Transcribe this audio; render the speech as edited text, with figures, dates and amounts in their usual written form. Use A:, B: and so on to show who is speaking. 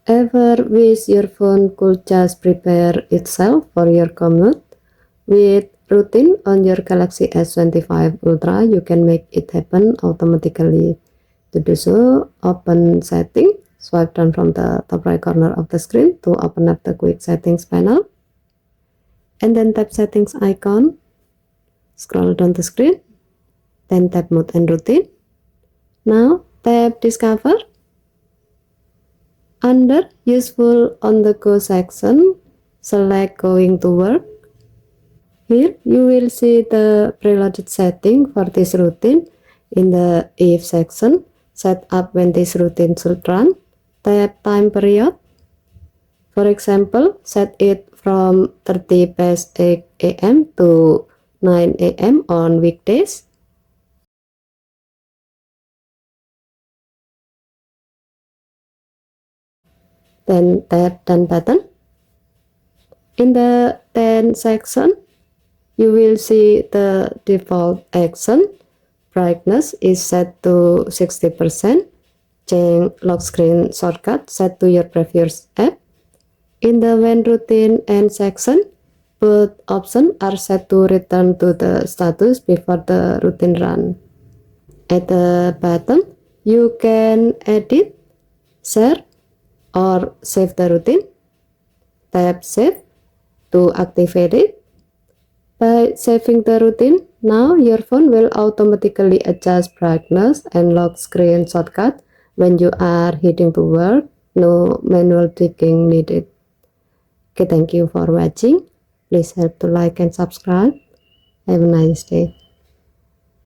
A: Ever wish your phone could just prepare itself for your commute? With routine on your Galaxy S25 Ultra, you can make it happen automatically. To do so, open Setting, swipe down from the top right corner of the screen to open up the Quick Settings panel, and then tap Settings icon, scroll down the screen, then tap Mode and Routine. Now tap Discover. Under Useful on the Go section, select Going to Work. Here you will see the preloaded setting for this routine. In the If section, set up when this routine should run. Tap Time Period. For example, set it from 30 past 8 a.m. to 9 a.m. on weekdays. Then tap Done button. In the 10 section, you will see the default action. Brightness is set to 60%. Change lock screen shortcut set to your previous app. In the When Routine End section, both options are set to return to the status before the routine run. At the bottom, you can edit, share, or save the routine. Tap Save to activate it. By saving the routine, now your phone will automatically adjust brightness and lock screen shortcut when you are heading to work. No manual tweaking needed. Okay, thank you for watching. Please help to like and subscribe. Have a nice day.